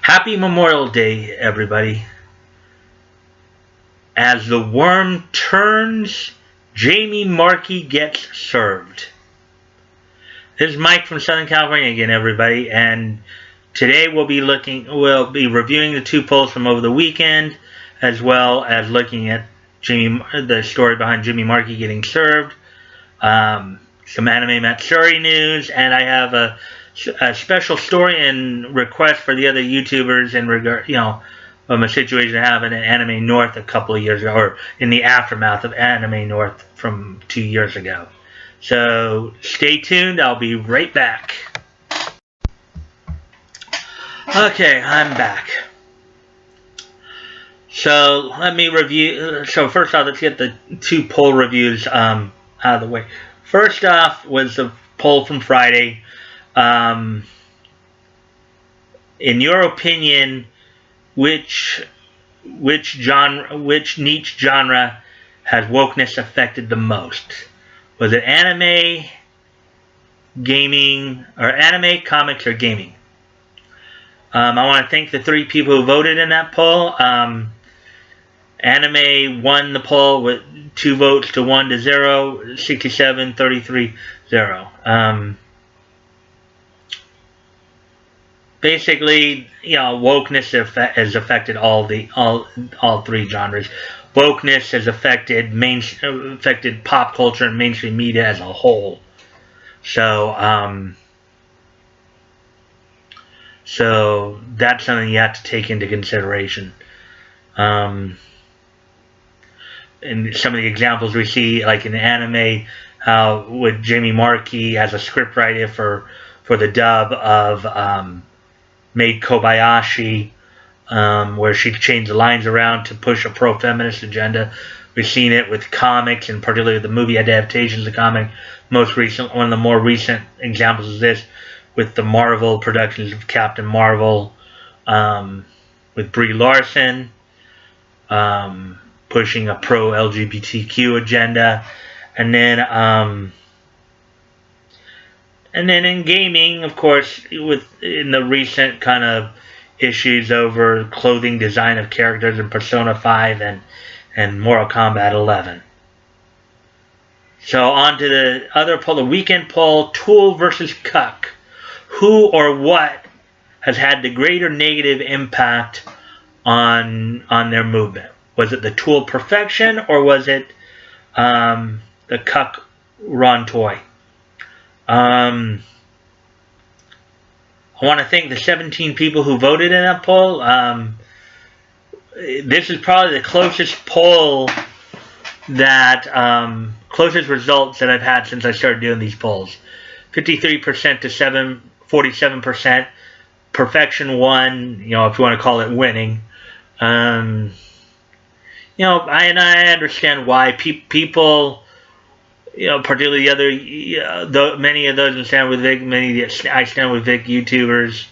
Happy Memorial Day, everybody. As the worm turns, Jamie Marchi gets served. This is Mike from Southern California again, everybody, and today we'll be reviewing the two polls from over the weekend, as well as looking at the story behind Jamie Marchi getting served, some Anime Matsuri news, and I have a special story and request for the other YouTubers in regard, from a situation that happened in Anime North a couple of years ago, or in the aftermath of Anime North from 2 years ago. So stay tuned. I'll be right back. Okay, I'm back. So let me review. So first off, let's get the two poll reviews out of the way. First off was the poll from Friday. In your opinion, which niche genre has wokeness affected the most? Was it anime, gaming, or anime, comics, or gaming? I want to thank the 3 people who voted in that poll. Anime won the poll with 2 votes to 1 to 0, 67-33-0. Basically, wokeness has affected all 3 genres. Wokeness has affected pop culture and mainstream media as a whole. So that's something you have to take into consideration. And some of the examples we see, like in anime, with Jamie Marchi as a scriptwriter for the dub of Maid Kobayashi, where she changed the lines around to push a pro-feminist agenda. We've seen it with comics, and particularly the movie adaptations of comic. One of the more recent examples is this, with the Marvel productions of Captain Marvel, with Brie Larson, pushing a pro-LGBTQ agenda, and then in gaming, of course, in the recent kind of issues over clothing design of characters in Persona 5 and Mortal Kombat 11. So on to the other poll, the weekend poll, Tool versus Cuck. Who or what has had the greater negative impact on their movement? Was it the Tool perfection, or was it the Cuck Ron Toy? I want to thank the 17 people who voted in that poll. This is probably the closest poll closest results that I've had since I started doing these polls. 53% to 47%. Perfection won, if you want to call it winning. I understand why people, particularly many of those in Stand With Vic, many of the I Stand With Vic YouTubers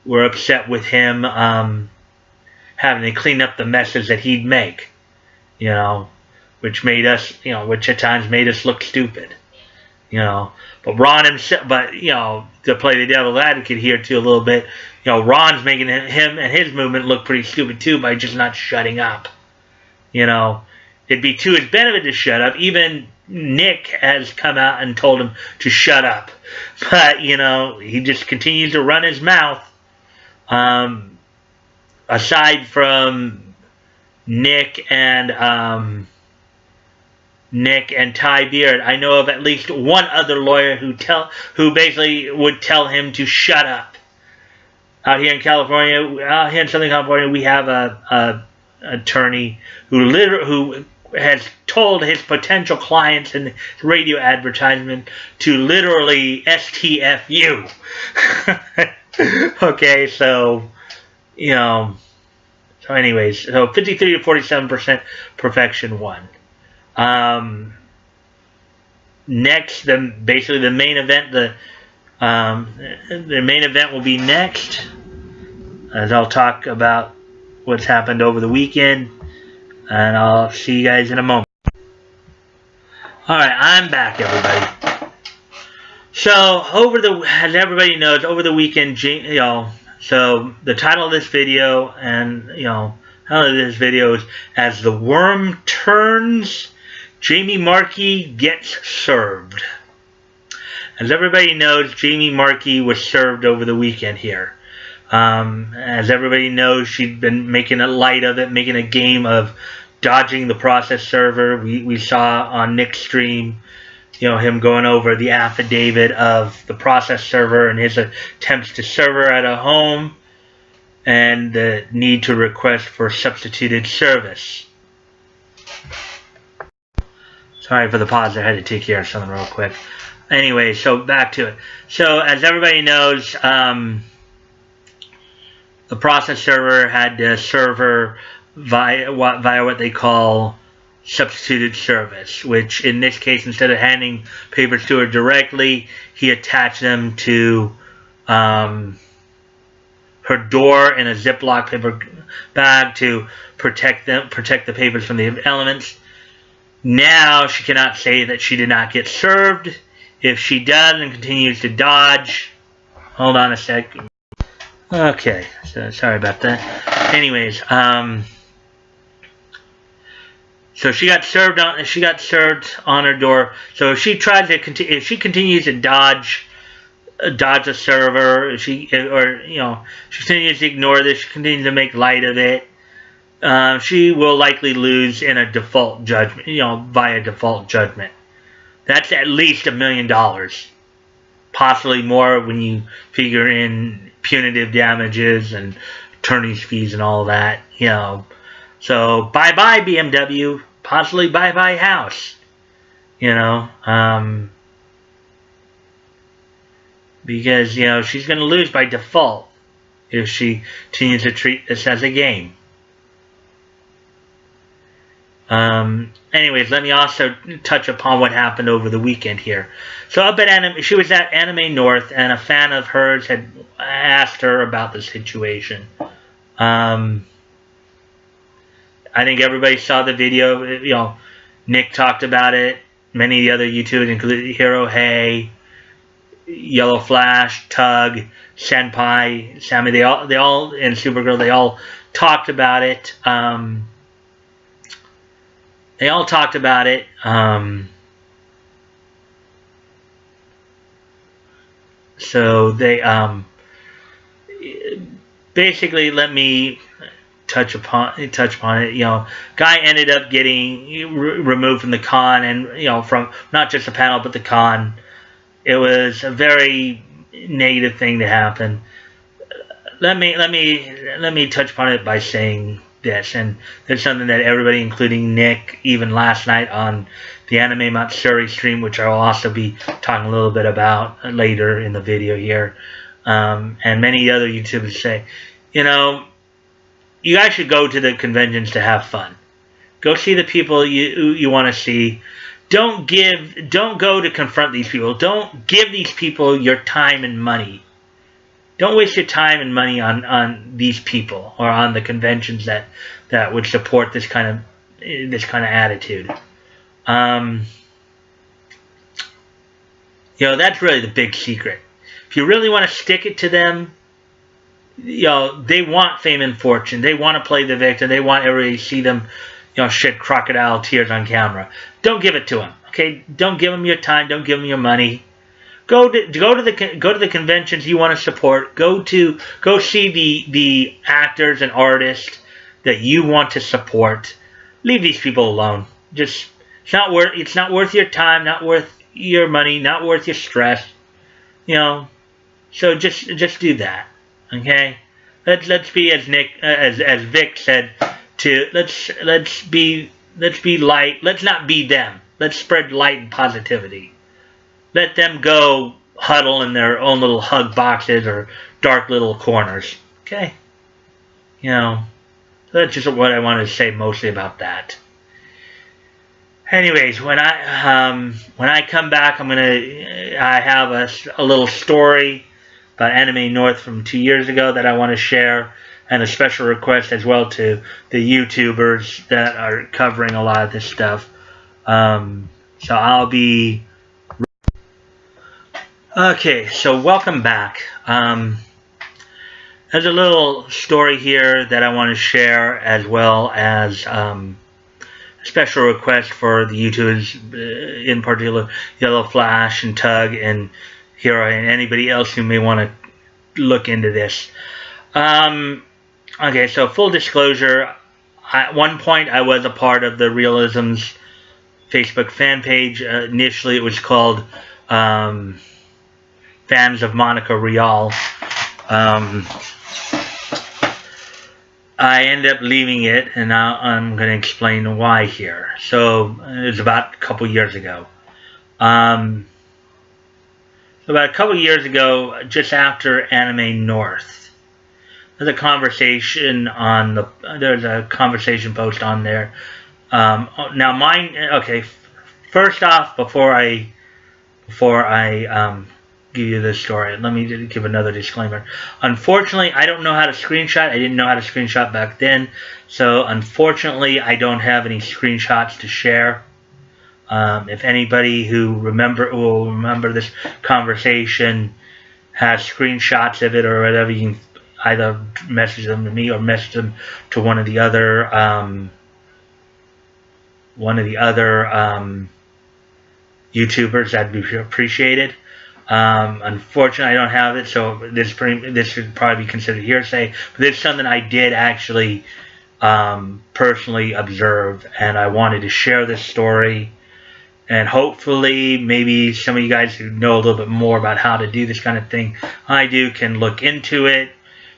were upset with him having to clean up the messes that he'd make, which made us, which at times made us look stupid, But Ron himself, to play the devil's advocate here too a little bit, Ron's making him and his movement look pretty stupid too by just not shutting up, It'd be to his benefit to shut up. Even Nick has come out and told him to shut up. But, he just continues to run his mouth. Aside from Nick and Ty Beard, I know of at least one other lawyer who basically would tell him to shut up. Out here in Southern California, we have a attorney who has told his potential clients in radio advertisement to literally STFU. Okay, so anyways, so 53 to 47% perfection won. Next, basically the main event, the main event will be next, as I'll talk about what's happened over the weekend, and I'll see you guys in a moment. Alright, I'm back, everybody. So, as everybody knows, over the weekend, So the title of this video, and this video is "As the Worm Turns, Jamie Marchi Gets Served." As everybody knows, Jamie Marchi was served over the weekend here. As everybody knows, she'd been making a light of it, making a game of dodging the process server. We saw on Nick's stream, him going over the affidavit of the process server and his attempts to serve her at a home and the need to request for substituted service. Sorry for the pause. I had to take care of something real quick. Anyway, so back to it. So as everybody knows, the process server had to serve her via what they call substituted service, which in this case, instead of handing papers to her directly, he attached them to her door in a Ziploc paper bag to protect the papers from the elements. Now she cannot say that she did not get served. If she does and continues to dodge, hold on a second. Okay, so sorry about that. Anyways, so she got served on her door. So if she tries to if she continues to dodge the server, she continues to ignore this, she continues to make light of it, she will likely lose in a default judgment, via default judgment. That's at least $1 million, possibly more when you figure in punitive damages and attorney's fees and all that, So bye-bye BMW, possibly bye-bye house, because, she's going to lose by default if she continues to treat this as a game. Anyways, let me also touch upon what happened over the weekend here. So up at she was at Anime North, and a fan of hers had asked her about the situation. I think everybody saw the video. Nick talked about it. Many of the other YouTubers, including Hero Hey, Yellow Flash, Tug, Senpai, Sammy, they all, and Supergirl, they all talked about it. So they basically, let me touch upon it. Guy ended up getting removed from the con, and from not just the panel but the con. It was a very negative thing to happen. Let me touch upon it by saying this, and there's something that everybody, including Nick, even last night on the Anime Matsuri stream, which I will also be talking a little bit about later in the video here, and many other YouTubers say, you guys should go to the conventions to have fun. Go see the people you want to see. Don't go to confront these people. Don't give these people your time and money. Don't waste your time and money on these people or on the conventions that would support this kind of attitude. That's really the big secret. If you really want to stick it to them, they want fame and fortune. They want to play the victim. They want everybody to see them, shed crocodile tears on camera. Don't give it to them. Okay, don't give them your time. Don't give them your money. Go to the conventions you want to support. Go see the actors and artists that you want to support. Leave these people alone. It's not worth your time, not worth your money, not worth your stress. So just do that. Okay? Let's be, as Vic said, let's be light. Let's not be them. Let's spread light and positivity. Let them go huddle in their own little hug boxes or dark little corners. Okay? That's just what I wanted to say mostly about that. Anyways, when I come back, I have a little story about Anime North from 2 years ago that I want to share, and a special request as well to the YouTubers that are covering a lot of this stuff. So I'll be... Okay, so welcome back. There's a little story here that I want to share, as well as a special request for the YouTubers, in particular Yellow Flash and Tug and Hero and anybody else who may want to look into this. Okay, so full disclosure, at one point I was a part of the Realisms Facebook fan page. Initially it was called Fans of Monica Rial. I ended up leaving it, and now I'm going to explain why here. So it was about a couple years ago. So about a couple years ago, just after Anime North, there's a conversation on the. There's a conversation post on there. Now mine. Okay, first off, before I give you this story, let me give another disclaimer. Unfortunately, I don't know how to screenshot. I didn't know how to screenshot back then, so unfortunately I don't have any screenshots to share. If anybody who will remember this conversation has screenshots of it or whatever, you can either message them to me or message them to one of the other YouTubers. That'd be appreciated. Unfortunately, I don't have it, so this should probably be considered hearsay. But this is something I did actually personally observe, and I wanted to share this story. And hopefully, maybe some of you guys who know a little bit more about how to do this kind of thing, can look into it.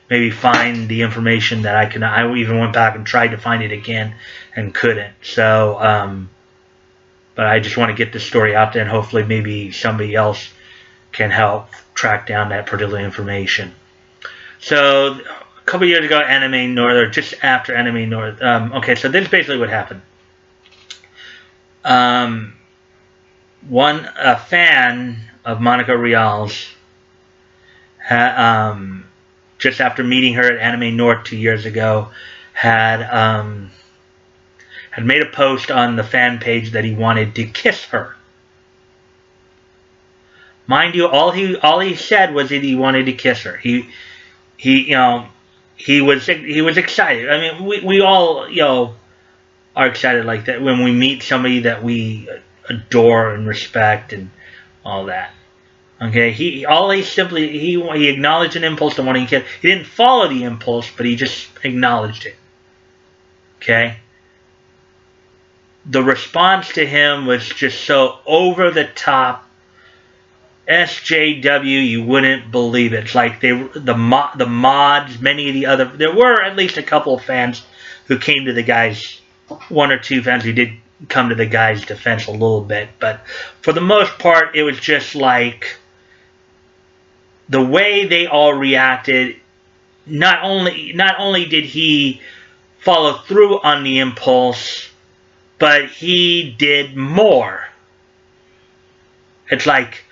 Maybe find the information that I can. I even went back and tried to find it again and couldn't. So, but I just want to get this story out there, and hopefully, maybe somebody else can help track down that particular information. So a couple years ago, Anime North, or just after Anime North. Okay, so this is basically what happened. A fan of Monica Rial's, just after meeting her at Anime North 2 years ago, had made a post on the fan page that he wanted to kiss her. Mind you, all he said was that he wanted to kiss her. He was excited. I mean, we all are excited like that when we meet somebody that we adore and respect and all that. Okay, he acknowledged an impulse to wanting to kiss. He didn't follow the impulse, but he just acknowledged it. Okay. The response to him was just so over the top. SJW, you wouldn't believe it. It's like the mods, many of the other, there were at least a couple of fans who came to the guy's, one or two fans who did come to the guy's defense a little bit, but for the most part, it was just like the way they all reacted. Not only did he follow through on the impulse, but he did more. It's like,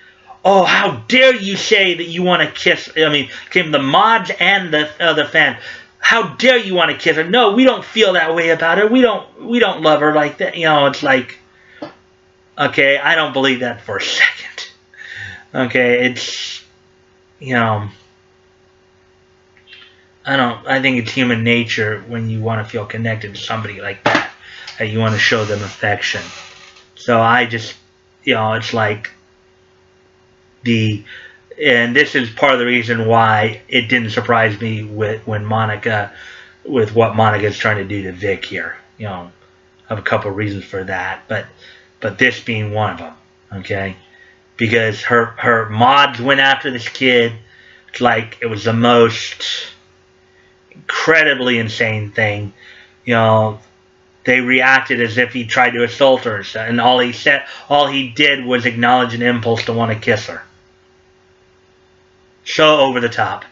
oh, how dare you say that you want to kiss, I mean, came the mods and the other fan. How dare you want to kiss her? No, we don't feel that way about her. We don't love her like that. It's like, okay, I don't believe that for a second. Okay, it's, I think it's human nature when you want to feel connected to somebody like that you want to show them affection. So I just, it's like, and this is part of the reason why it didn't surprise me with what Monica is trying to do to Vic here. I have a couple of reasons for that, but this being one of them. Okay, because her mods went after this kid. It's like it was the most incredibly insane thing. They reacted as if he tried to assault her, and all he did was acknowledge an impulse to want to kiss her. So over the top.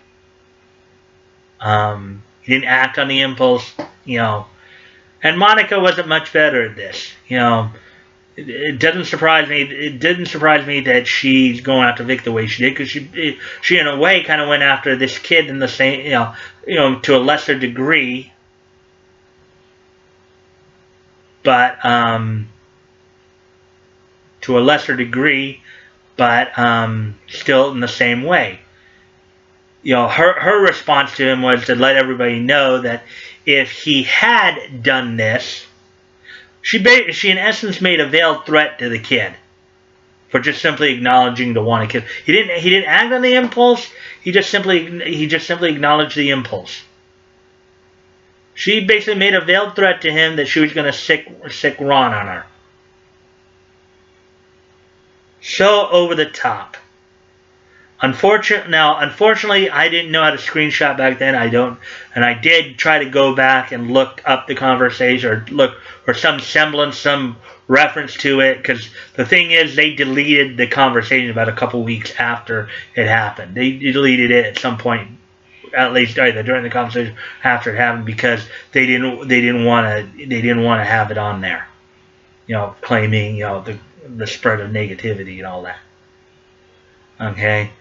He didn't act on the impulse, And Monica wasn't much better at this, It doesn't surprise me. It didn't surprise me that she's going after Vic the way she did, because she in a way kind of went after this kid in the same, to a lesser degree. But to a lesser degree, but still in the same way. you know, her response to him was to let everybody know that if he had done this, she in essence made a veiled threat to the kid for just simply acknowledging to want to kill. He didn't act on the impulse. He just simply acknowledged the impulse. She basically made a veiled threat to him that she was going to sick Ron on her. So over the top. Unfortunately, I didn't know how to screenshot back then. I don't, and I did try to go back and look up the conversation or some semblance, some reference to it. Because the thing is, they deleted the conversation about a couple weeks after it happened. They deleted it at some point, at least either during the conversation after it happened, because they didn't want to have it on there. You know, claiming, you know, the spread of negativity and all that. Okay.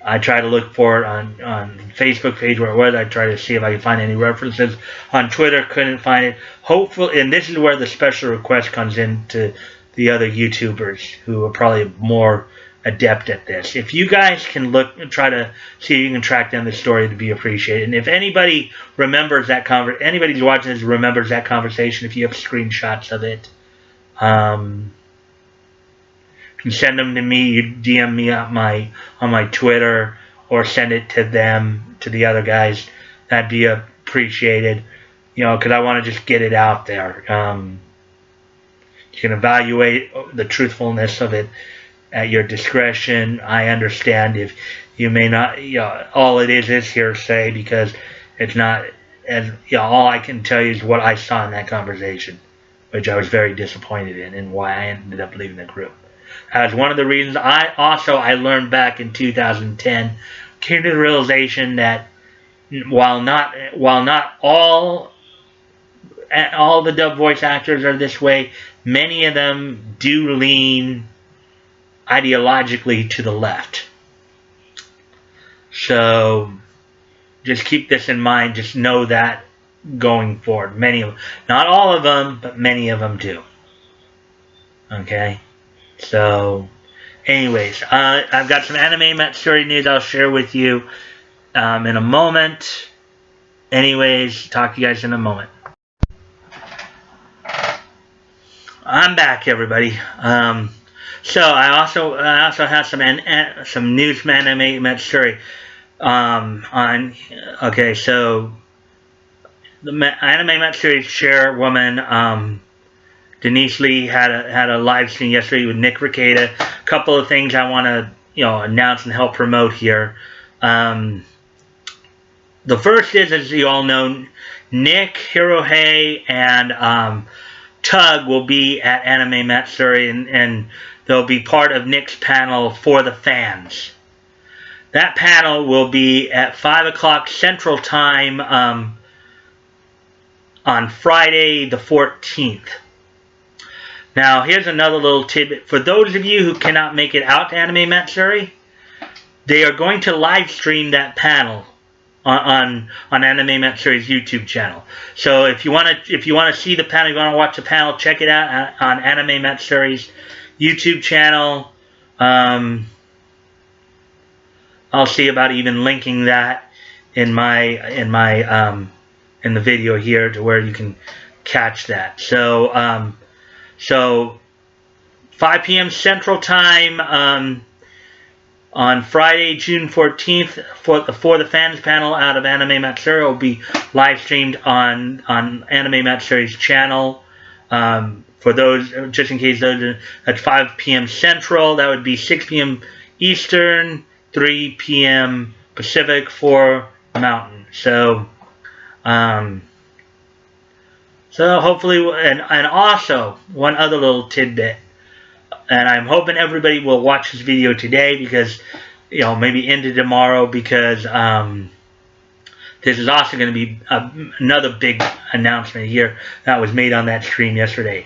I tried to look for it on Facebook page where it was. I tried to see if I could find any references. On Twitter, couldn't find it. Hopefully, and this is where the special request comes in to the other YouTubers who are probably more adept at this. If you guys can look and try to see if you can track down the story, to be appreciated. And if anybody remembers that anybody who's watching this remembers that conversation, if you have screenshots of it, you can send them to me. You DM me on my Twitter, or send it to them, to the other guys. That'd be appreciated. You know, because I want to just get it out there. You can evaluate the truthfulness of it at your discretion. I understand if you may not. You know, all it is hearsay, because it's not. And you know, all I can tell you is what I saw in that conversation, which I was very disappointed in, and why I ended up leaving the group. As one of the reasons I learned back in 2010, came to the realization that while not all the dub voice actors are this way, many of them do lean ideologically to the left. So just keep this in mind. Just know that going forward. Many of them, not all of them, but many of them do. Okay. So, anyways, I've got some anime Matsuri news I'll share with you in a moment. Anyways, talk to you guys in a moment. I'm back, everybody. So I also have some news from anime Matsuri. Okay, so the anime Matsuri chairwoman. Denise Lee had a live stream yesterday with Nick Rekieta. A couple of things I want to announce and help promote here. The first is, as you all know, Nick, Hirohei, and Tug will be at Anime Matsuri, and they'll be part of Nick's panel for the fans. That panel will be at 5 o'clock Central Time on Friday the 14th. Now, here's another little tidbit. For those of you who cannot make it out to Anime Matsuri, they are going to live stream that panel on Anime Matsuri's YouTube channel. So if you want to see the panel, you want to watch the panel, check it out on Anime Matsuri's YouTube channel. I'll see about even linking that in the video here to where you can catch that. So 5 p.m. Central Time on Friday, June 14th, for the fans panel out of Anime Matsuri will be live streamed on Anime Matsuri's channel. For those, just in case those, at 5 p.m. Central, that would be 6 p.m. Eastern, 3 p.m. Pacific, 4 Mountain. So hopefully, and also one other little tidbit, and I'm hoping everybody will watch this video today, because maybe into tomorrow, because this is also going to be another big announcement here that was made on that stream yesterday.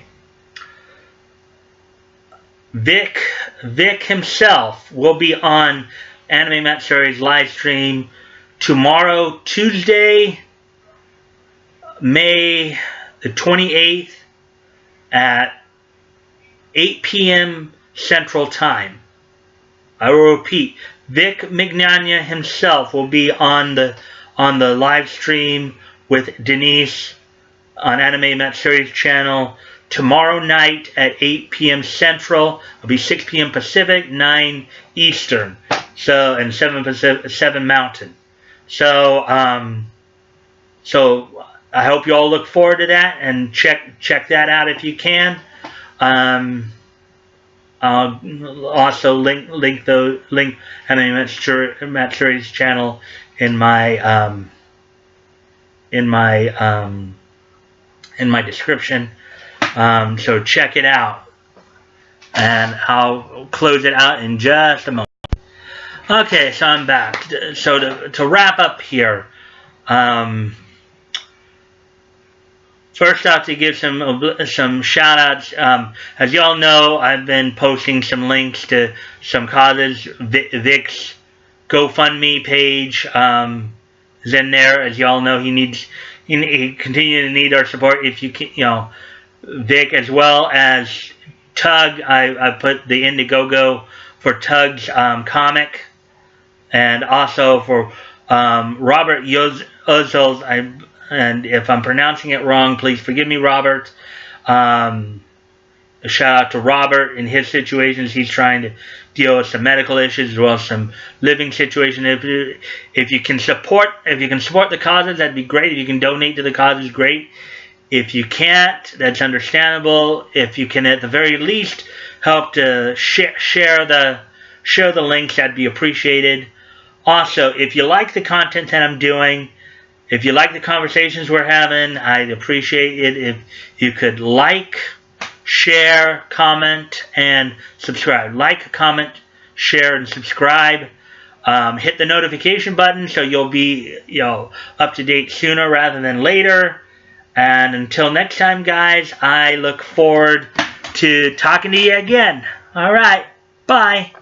Vic himself will be on Anime Matsuri's live stream tomorrow, Tuesday, May the 28th at 8 p.m. Central Time. I will repeat, Vic Mignogna himself will be on the live stream with Denise on Anime Matsuri's channel tomorrow night at 8 p.m. Central. It'll be 6 p.m. Pacific, 9 Eastern, so, and 7 Mountain. So so I hope you all look forward to that, and check that out if you can. I'll also link Anime Matsuri's channel in my description. So check it out, and I'll close it out in just a moment. Okay, so I'm back. So to wrap up here, first off, to give some shout outs. As you all know, I've been posting some links to some causes. Vic's GoFundMe page is in there. As you all know, he continue to need our support. If you can, Vic, as well as Tug. I put the Indiegogo for Tug's comic, and also for Robert Ozol's. And if I'm pronouncing it wrong, please forgive me, Robert. A shout out to Robert in his situations. He's trying to deal with some medical issues as well as some living situations. If you can support the causes, that'd be great. If you can donate to the causes, great. If you can't, that's understandable. If you can, at the very least, help to share the links, that'd be appreciated. Also, if you like the content that I'm doing, if you like the conversations we're having, I'd appreciate it if you could like, share, comment, and subscribe. Like, comment, share, and subscribe. Hit the notification button so you'll be up to date sooner rather than later. And until next time, guys, I look forward to talking to you again. All right, bye.